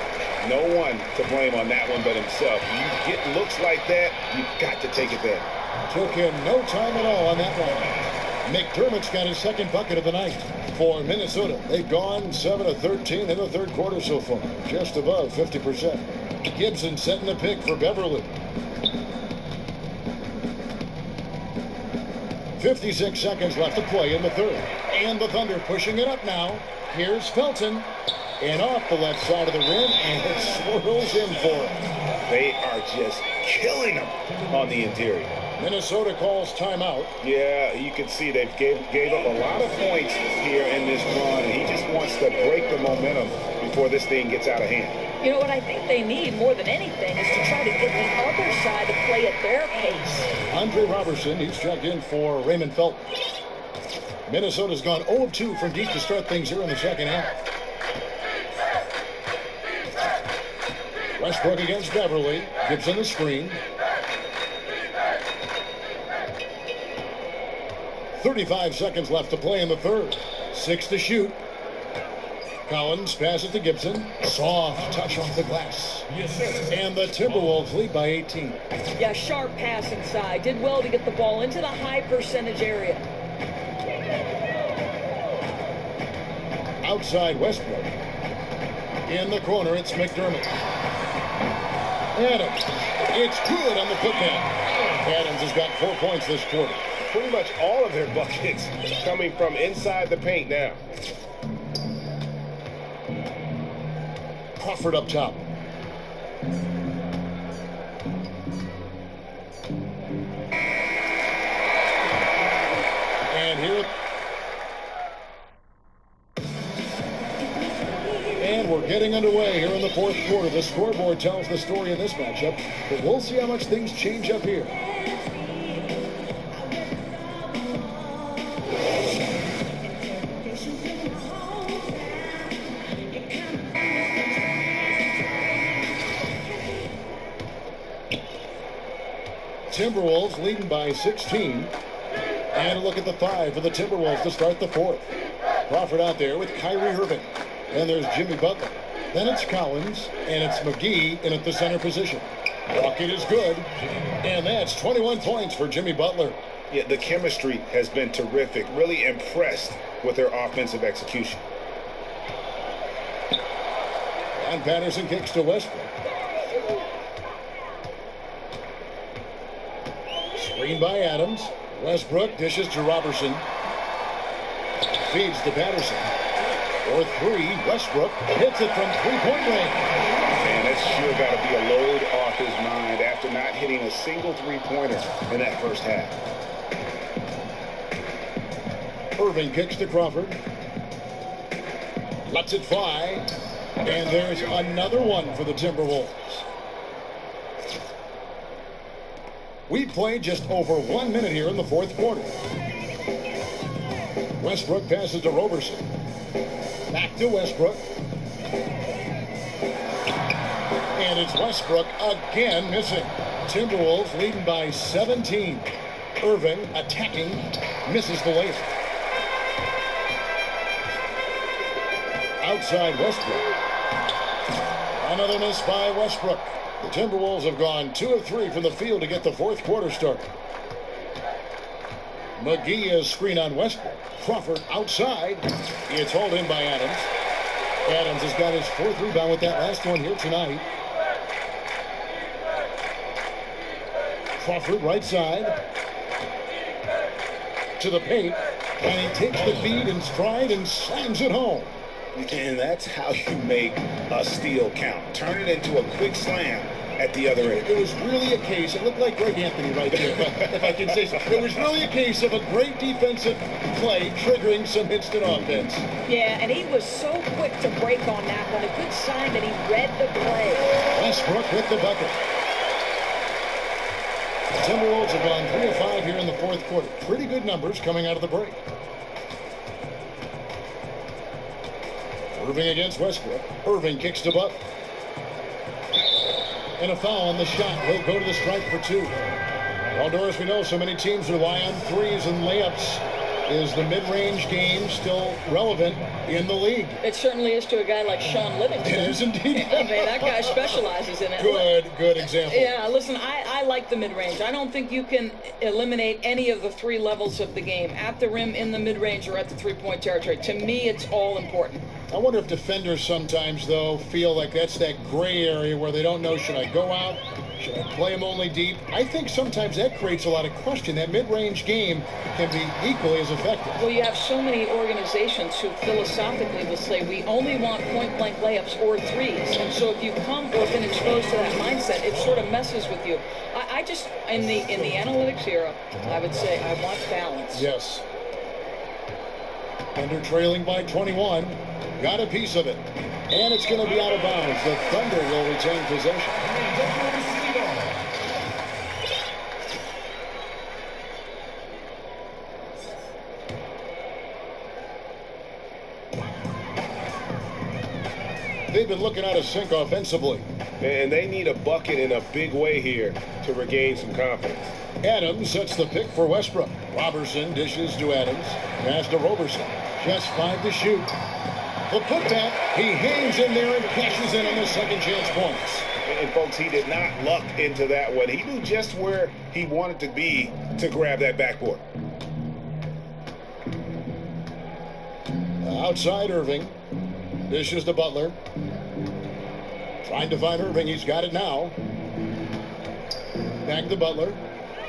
Speaker 8: No one to blame on that one but himself. You get looks like that, you've got to take advantage.
Speaker 6: Took him no time at all on that one. McDermott's got his second bucket of the night for Minnesota. They've gone 7 of 13 in the third quarter so far, just above 50%. Gibson setting the pick for Beverley. 56 seconds left to play in the third. And the Thunder pushing it up now. Here's Felton. And off the left side of the rim, and it swirls in for him.
Speaker 8: They are just killing them on the interior.
Speaker 6: Minnesota calls timeout.
Speaker 8: Yeah, you can see they've gave up a lot of points here in this run, and he just wants to break the momentum before this thing gets out of hand.
Speaker 7: You know what I think they need more than anything is to try to get the other side to play at their pace.
Speaker 6: Andre Robertson, he's checked in for Raymond Felton. Minnesota's gone 0-2 from deep to start things here in the second half. Westbrook against Beverley. Gibson the screen. 35 seconds left to play in the third. 6 to shoot. Collins passes to Gibson. Soft touch off the glass. And the Timberwolves lead by 18.
Speaker 7: Yeah, sharp pass inside. Did well to get the ball into the high percentage area.
Speaker 6: Outside Westbrook. In the corner, it's McDermott. Adams. It's good on the putback. Adams has got 4 points this quarter.
Speaker 8: Pretty much all of their buckets coming from inside the paint now.
Speaker 6: Crawford up top. And here. And we're getting underway here in the fourth quarter. The scoreboard tells the story in this matchup, but we'll see how much things change up here. Timberwolves leading by 16. And a look at the 5 for the Timberwolves to start the fourth. Crawford out there with Kyrie Irving. Then there's Jimmy Butler. Then it's Collins. And it's McGee in at the center position. Bucket is good. And that's 21 points for Jimmy Butler.
Speaker 8: Yeah, the chemistry has been terrific. Really impressed with their offensive execution.
Speaker 6: And Patterson kicks to Westbrook. Screen by Adams. Westbrook dishes to Robertson. Feeds to Patterson. For 3, Westbrook hits it from three-point range.
Speaker 8: Man, that's sure got to be a load off his mind after not hitting a single three-pointer in that first half.
Speaker 6: Irving kicks to Crawford. Lets it fly. And there's another one for the Timberwolves. We played just over 1 minute here in the fourth quarter. Westbrook passes to Robertson. Back to Westbrook. And it's Westbrook again missing. Timberwolves leading by 17. Irving attacking, misses the layup. Outside Westbrook. Another miss by Westbrook. The Timberwolves have gone 2 of 3 from the field to get the fourth quarter started. McGee is screen on Westbrook. Crawford outside. It's hauled in by Adams. Adams has got his fourth rebound with that last one here tonight. Crawford right side. To the paint. And he takes the feed in stride and slams it home.
Speaker 8: And that's how you make a steal count. Turn it into a quick slam at the other end.
Speaker 6: It was really a case, it looked like Greg Anthony right there, if I can say so. It was really a case of a great defensive play triggering some instant offense.
Speaker 7: Yeah, and he was so quick to break on that one. A good sign that he read the play.
Speaker 6: Westbrook with the bucket. The Timberwolves have gone 3 of 5 here in the fourth quarter. Pretty good numbers coming out of the break. Irving against Westbrook. Irving kicks to Butler. And a foul on the shot. He'll go to the strike for 2. Well, Doris, we know so many teams rely on threes and layups. Is the mid-range game still relevant in the league?
Speaker 7: It certainly is to a guy like Sean Livingston.
Speaker 6: It is indeed.
Speaker 7: I mean, that guy specializes in it.
Speaker 6: Good example.
Speaker 7: Yeah, listen, I like the mid-range. I don't think you can eliminate any of the 3 levels of the game. At the rim, in the mid-range, or at the three-point territory. To me, it's all important.
Speaker 6: I wonder if defenders sometimes, though, feel like that's that gray area where they don't know, should I go out? Should I play him only deep? I think sometimes that creates a lot of question. That mid-range game can be equally as effective.
Speaker 7: Well, you have so many organizations who philosophically will say we only want point-blank layups or threes. And so if you come or been exposed to that mindset, it sort of messes with you. I just, in the analytics era, I would say I want balance.
Speaker 6: Yes. Thunder trailing by 21. Got a piece of it. And it's going to be out of bounds. The Thunder will retain possession. They've been looking out of sync offensively.
Speaker 8: And they need a bucket in a big way here to regain some confidence.
Speaker 6: Adams sets the pick for Westbrook. Robertson dishes to Adams. Pass to Robertson. Just 5 to shoot. The putback, he hangs in there and cashes in on the second chance points.
Speaker 8: And folks, he did not luck into that one. He knew just where he wanted to be to grab that backboard.
Speaker 6: Outside Irving. Dishes to Butler. Trying to find Irving. He's got it now. Back to Butler.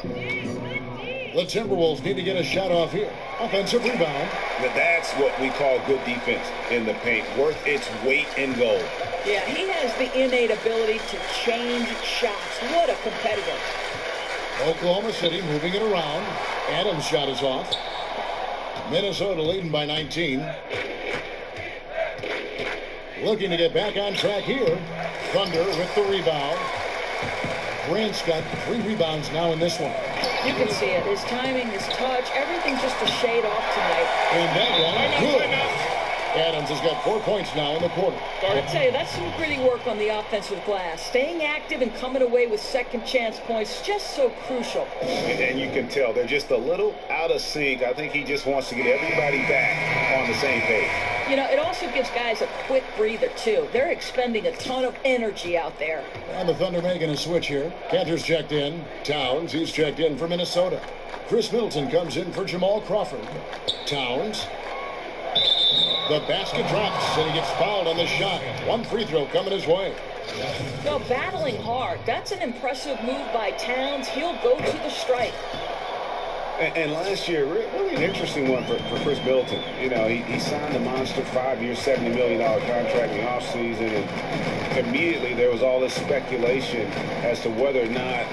Speaker 6: The Timberwolves need to get a shot off here. Offensive rebound.
Speaker 8: Now that's what we call good defense in the paint. Worth its weight in gold.
Speaker 7: Yeah, he has the innate ability to change shots. What a competitor.
Speaker 6: Oklahoma City moving it around. Adams' shot is off. Minnesota leading by 19. Looking to get back on track here. Thunder with the rebound. Grant's got 3 rebounds now in this one.
Speaker 7: You can see it. His timing, his touch, everything just a shade off tonight.
Speaker 6: And that one, good. Adams has got 4 points now in the quarter.
Speaker 7: I tell you, that's some gritty work on the offensive glass. Staying active and coming away with second chance points, just so crucial.
Speaker 8: And you can tell they're just a little out of sync. I think he just wants to get everybody back on the same page.
Speaker 7: You know, it also gives guys a quick breather, too. They're expending a ton of energy out there.
Speaker 6: And the Thunder making a switch here. Cantor's checked in. Towns, he's checked in for Minnesota. Chris Middleton comes in for Jamal Crawford. Towns. The basket drops, and he gets fouled on the shot. 1 free throw coming his way.
Speaker 7: No, battling hard. That's an impressive move by Towns. He'll go to the strike.
Speaker 8: And last year, really an interesting one for Chris Middleton. You know, he signed a monster 5-year, $70 million contract in the offseason, and immediately there was all this speculation as to whether or not,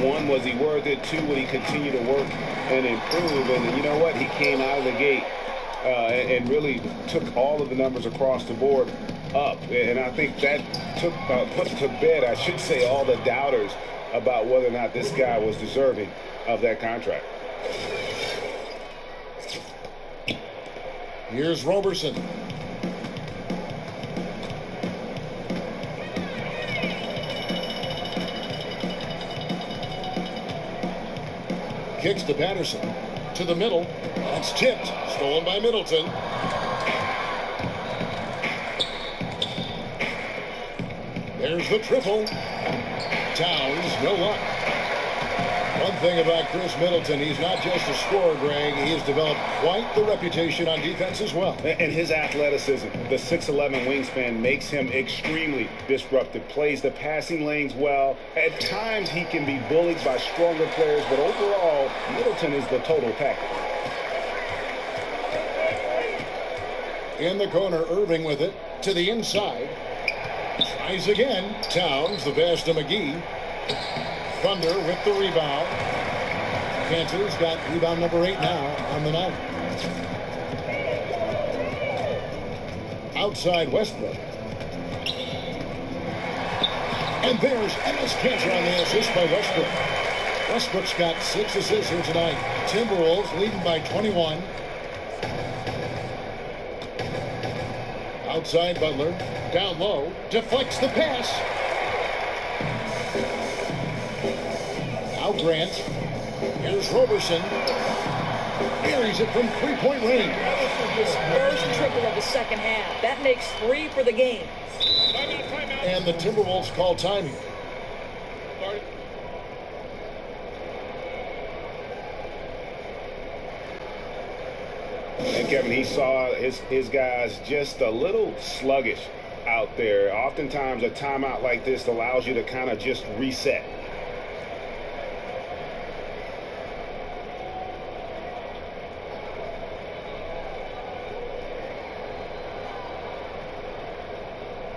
Speaker 8: 1, was he worth it, 2, would he continue to work and improve, and you know what, he came out of the gate and really took all of the numbers across the board up, and I think that put to bed, I should say, all the doubters about whether or not this guy was deserving of that contract.
Speaker 6: Here's Robertson. Kicks to Patterson. To the middle. That's tipped. Stolen by Middleton. There's the triple. Towns, no luck. One thing about Chris Middleton, he's not just a scorer, Greg. He has developed quite the reputation on defense as well.
Speaker 8: And his athleticism, the 6'11 wingspan, makes him extremely disruptive. Plays the passing lanes well. At times, he can be bullied by stronger players, but overall, Middleton is the total package.
Speaker 6: In the corner, Irving with it. To the inside. Tries again. Towns, the pass to McGee. Thunder with the rebound. Panthers got rebound number 8 now on the night. Outside Westbrook. And there's Enes Kanter on the assist by Westbrook. Westbrook's got 6 assists here tonight. Timberwolves leading by 21. Outside Butler. Down low. Deflects the pass. Now Grant. Here's Roberson. Buries it from three-point range.
Speaker 7: His first triple of the second half. That makes 3 for the game.
Speaker 6: And the Timberwolves call time here.
Speaker 8: And Kevin, he saw his guys just a little sluggish out there. Oftentimes a timeout like this allows you to kind of just reset.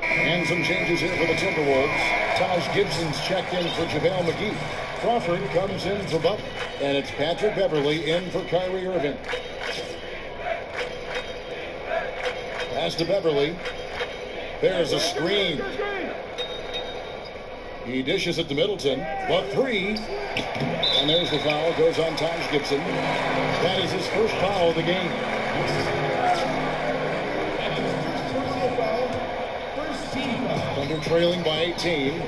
Speaker 6: And some changes here for the Timberwolves. Taj Gibson's checked in for JaVale McGee. Crawford comes in for Butler. And it's Patrick Beverley in for Kyrie Irving. Pass to Beverley. There's a screen. He dishes it to Middleton. The 3. And there's the foul. Goes on Taj Gibson. That is his first foul of the game. Thunder trailing by 18.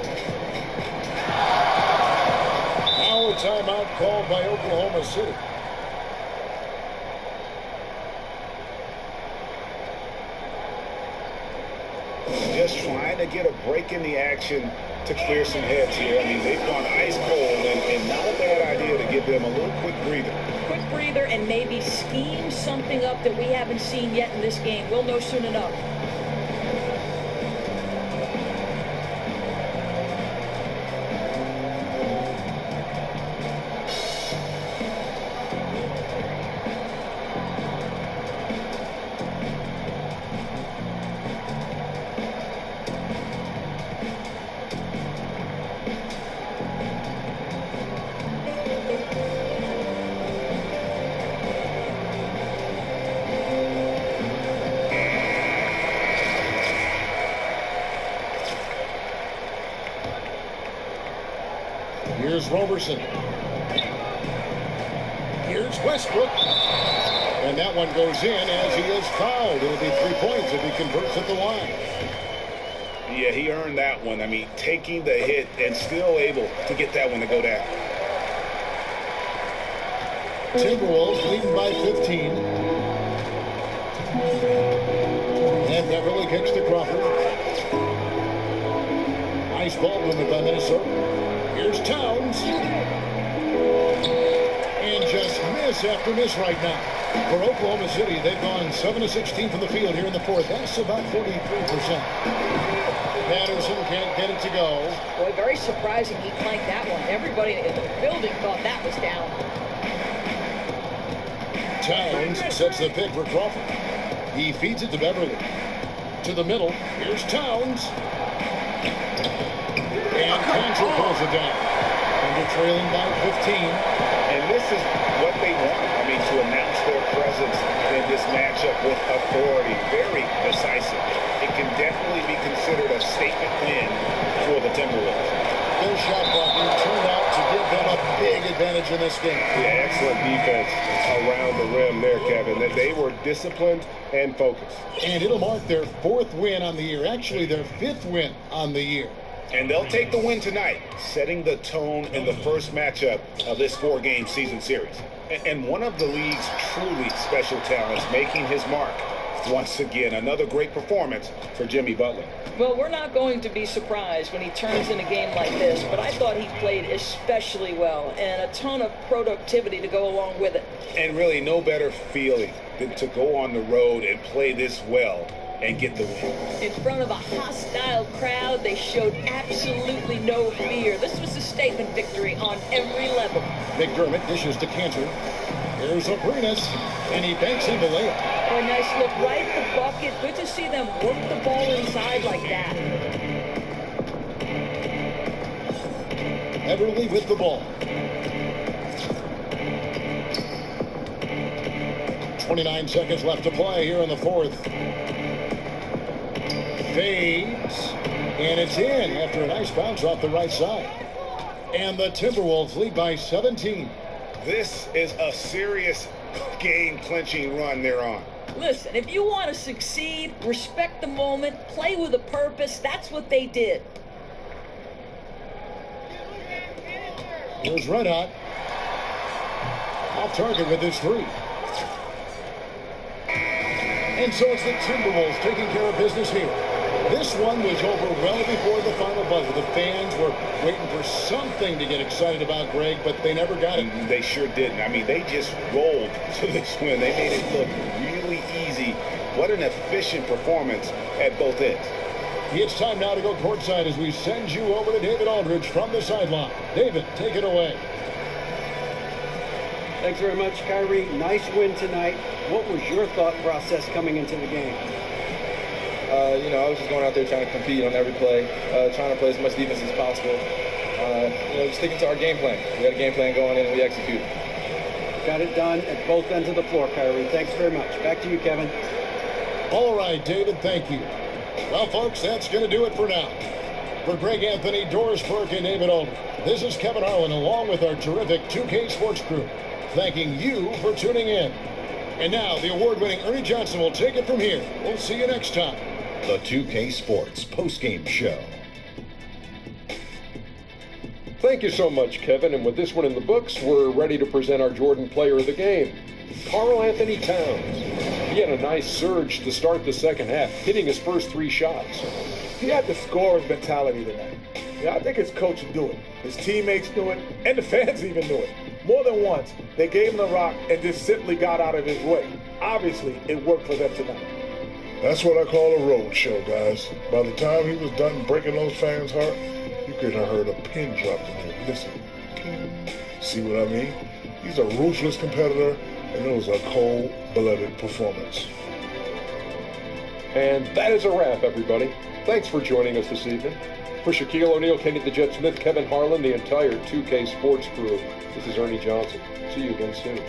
Speaker 6: Now a timeout called by Oklahoma City.
Speaker 8: Just trying to get a break in the action to clear some heads here. I mean, they've gone ice cold, and not a bad idea to give them a little quick breather.
Speaker 7: Quick breather and maybe scheme something up that we haven't seen yet in this game. We'll know soon enough.
Speaker 6: Here's Roberson. Here's Westbrook. And that one goes in as he is fouled. It'll be 3 points if he converts at the line.
Speaker 8: Yeah, he earned that one. I mean, taking the hit and still able to get that one to go down.
Speaker 6: Timberwolves leading by 15. And Beverly kicks to Crawford. Nice ball movement by Minnesota. Here's Towns. And just miss after miss right now. For Oklahoma City, they've gone 7 of 16 from the field here in the fourth. That's about 43%. Patterson can't get it to go.
Speaker 7: Boy, very surprising he clanked that one. Everybody in the building thought that was down.
Speaker 6: Towns sets the pick for Crawford. He feeds it to Beverly. To the middle. Here's Towns. And Kanter pulls it down. Under trailing by 15.
Speaker 8: And this is what they want. I mean, to announce their presence in this matchup with authority. Very decisive. It can definitely be considered a statement win for the Timberwolves.
Speaker 6: Their shot blocking turned out to give them a big advantage in this game.
Speaker 8: Yeah, excellent defense around the rim there, Kevin. That they were disciplined and focused.
Speaker 6: And it'll mark their 4th win on the year. Actually, their 5th win on the year.
Speaker 8: And they'll take the win tonight, setting the tone in the first matchup of this 4-game season series. And one of the league's truly special talents making his mark. Once again, another great performance for Jimmy Butler.
Speaker 7: Well, we're not going to be surprised when he turns in a game like this, but I thought he played especially well, and a ton of productivity to go along with it.
Speaker 8: And really no better feeling than to go on the road and play this well and get the win.
Speaker 7: In front of a hostile crowd, they showed absolutely no fear. This was a statement victory on every level.
Speaker 6: McDermott dishes to Cantor. Here's Aprinas, and he banks in the layup.
Speaker 7: Oh, nice look right at the bucket. Good to see them work the ball inside like that.
Speaker 6: Everly with the ball. 29 seconds left to play here in the fourth. Fades, and it's in after a nice bounce off the right side. And the Timberwolves lead by 17.
Speaker 8: This is a serious game-clinching run they're on.
Speaker 7: Listen, if you want to succeed, respect the moment, play with a purpose. That's what they did.
Speaker 6: Here's Red Hot. Off target with his three. And so it's the Timberwolves taking care of business here. This one was over well before the final buzzer. The fans were waiting for something to get excited about, Greg, but they never got it.
Speaker 8: They sure didn't. I mean, they just rolled to this win. They made it look really easy. What an efficient performance at both ends.
Speaker 6: It's time now to go courtside as we send you over to David Aldridge from the sideline. David, take it away.
Speaker 9: Thanks very much, Kyrie. Nice win tonight. What was your thought process coming into the game?
Speaker 10: I was just going out there trying to compete on every play, trying to play as much defense as possible. Just sticking to our game plan. We had a game plan going in and we executed.
Speaker 9: Got it done at both ends of the floor, Kyrie. Thanks very much. Back to you, Kevin.
Speaker 6: All right, David, thank you. Well, folks, that's going to do it for now. For Greg Anthony, Doris Burke, and David Aldridge, this is Kevin Harlan along with our terrific 2K Sports crew, thanking you for tuning in. And now the award-winning Ernie Johnson will take it from here. We'll see you next time.
Speaker 2: The 2K Sports postgame show.
Speaker 3: Thank you so much, Kevin. And with this one in the books, we're ready to present our Jordan Player of the Game, Karl Anthony Towns. He had a nice surge to start the second half, hitting his first 3 shots.
Speaker 5: He had the scorer's mentality tonight. Yeah, I think his coach knew it. His teammates knew it, and the fans even knew it. More than once, they gave him the rock and just simply got out of his way. Obviously, it worked for them tonight.
Speaker 4: That's what I call a road show, guys. By the time he was done breaking those fans' heart, you could have heard a pin drop in there. Listen, see what I mean? He's a ruthless competitor, and it was a cold-blooded performance.
Speaker 3: And that is a wrap, everybody. Thanks for joining us this evening. For Shaquille O'Neal, Kenny the Jet Smith, Kevin Harlan, the entire 2K Sports crew, this is Ernie Johnson. See you again soon.